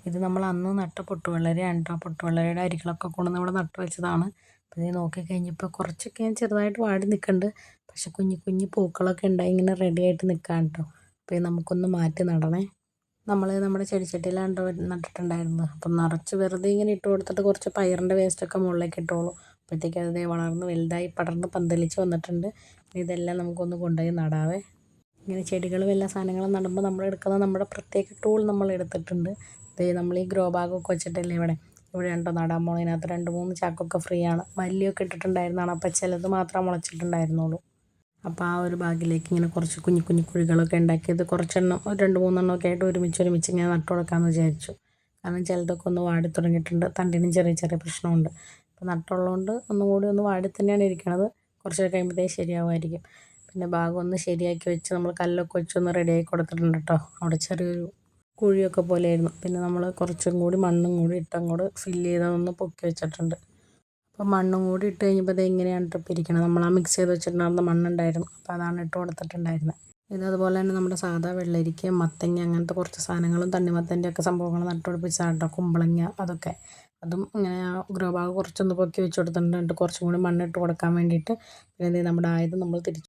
ഇത് നമ്മൾ അന്ന് നട്ട പൊട്ടുവെള്ളരിയാണ് കേട്ടോ. പൊട്ടുവെള്ളരിയുടെ അരികളൊക്കെ കൊണ്ടുവന്ന് ഇവിടെ നട്ട് വെച്ചതാണ്. അപ്പോൾ ഇത് നോക്കിക്കഴിഞ്ഞപ്പോൾ കുറച്ചൊക്കെ ഞാൻ ചെറുതായിട്ട് വാടി നിൽക്കുന്നുണ്ട്. പക്ഷെ കുഞ്ഞു കുഞ്ഞു പൂക്കളൊക്കെ ഉണ്ടായി ഇങ്ങനെ റെഡി ആയിട്ട് നിൽക്കാൻ കേട്ടോ. അപ്പോൾ ഇത് നമുക്കൊന്ന് മാറ്റി നടണേ. നമ്മൾ നമ്മുടെ ചെടിച്ചട്ടിയിലാണ് നട്ടിട്ടുണ്ടായിരുന്നത്. അപ്പം നിറച്ച് വെറുതെ ഇങ്ങനെ ഇട്ട് കൊടുത്തിട്ട് കുറച്ച് പയറിൻ്റെ വേസ്റ്റൊക്കെ മുകളിലേക്ക് ഇട്ടോളൂ. അപ്പോഴത്തേക്ക് അത് വളർന്ന് വലുതായി പടർന്ന് പന്തലിച്ച് വന്നിട്ടുണ്ട്. ഇതെല്ലാം നമുക്കൊന്ന് കൊണ്ടുപോയി നടാവേ. ഇങ്ങനെ ചെടികളും എല്ലാ സാധനങ്ങളും നടുമ്പോൾ നമ്മൾ എടുക്കുന്ന നമ്മുടെ പ്രത്യേക ടൂൾ നമ്മൾ എടുത്തിട്ടുണ്ട്. നമ്മൾ ഈ ഗ്രോ ബാഗൊക്കെ വെച്ചിട്ടില്ലേ ഇവിടെ ഉണ്ടോ നടാൻ പോകണം. ഇതിനകത്ത് 2-3 ചാക്കൊക്കെ ഫ്രീ ആണ്. മല്ലിയൊക്കെ ഇട്ടിട്ടുണ്ടായിരുന്നതാണ്. അപ്പോൾ ചിലത് മാത്രം മുളച്ചിട്ടുണ്ടായിരുന്നുള്ളൂ. അപ്പോൾ ആ ഒരു ബാഗിലേക്ക് ഇങ്ങനെ കുറച്ച് കുഞ്ഞു കുഞ്ഞു കുഴികളൊക്കെ ഉണ്ടാക്കിയത് കുറച്ചെണ്ണം 2-3 ഒക്കെ ആയിട്ട് ഒരുമിച്ച് ഇങ്ങനെ നട്ടു കൊടുക്കാമെന്ന് വിചാരിച്ചു. കാരണം ചിലതൊക്കെ ഒന്ന് വാടി തുടങ്ങിയിട്ടുണ്ട്. തണ്ടിനും ചെറിയ ചെറിയ പ്രശ്നമുണ്ട്. അപ്പോൾ നട്ടുള്ളതുകൊണ്ട് ഒന്നുകൂടി ഒന്ന് വാടി തന്നെയാണ് ഇരിക്കണത്. കുറച്ചൊക്കെ കഴിയുമ്പോഴത്തേക്ക് ശരിയാവുമായിരിക്കും. പിന്നെ ഭാഗം ഒന്ന് ശരിയാക്കി വെച്ച് നമ്മൾ കല്ലൊക്കെ വെച്ചൊന്ന് റെഡിയാക്കി കൊടുത്തിട്ടുണ്ട് കേട്ടോ. അവിടെ ചെറിയൊരു കുഴിയൊക്കെ പോലെയായിരുന്നു. പിന്നെ നമ്മൾ കുറച്ചും കൂടി മണ്ണും കൂടി ഇട്ടങ്ങോട്ട് ഫില്ല് ചെയ്തൊന്ന് പൊക്കി വെച്ചിട്ടുണ്ട്. അപ്പോൾ മണ്ണും കൂടി ഇട്ട് കഴിഞ്ഞപ്പോൾ ഇത് എങ്ങനെയാണ് ഇപ്പോൾ ഇരിക്കണം. നമ്മൾ ആ മിക്സ് ചെയ്ത് വെച്ചിട്ടുണ്ടായിരുന്ന മണ്ണുണ്ടായിരുന്നു. അപ്പോൾ അതാണ് ഇട്ട് കൊടുത്തിട്ടുണ്ടായിരുന്നത്. ഇത് അതുപോലെ തന്നെ നമ്മുടെ സാധാ വെള്ളരിക്ക, മത്തങ്ങ അങ്ങനത്തെ കുറച്ച് സാധനങ്ങളും തണ്ണിമത്തൻ്റെ ഒക്കെ സംഭവങ്ങൾ നട്ടുപിടിപ്പിച്ചതാണ് കേട്ടോ. കുമ്പളങ്ങ അതൊക്കെ അതും ഇങ്ങനെ ആ ഗ്രോ ബാഗ് കുറച്ചൊന്ന് പൊക്കി വെച്ച് കൊടുത്തിട്ടുണ്ട്. കുറച്ചും കൂടി മണ്ണിട്ട് കൊടുക്കാൻ വേണ്ടിയിട്ട്. പിന്നെ നമ്മുടെ ആയത് നമ്മൾ തിരിച്ച്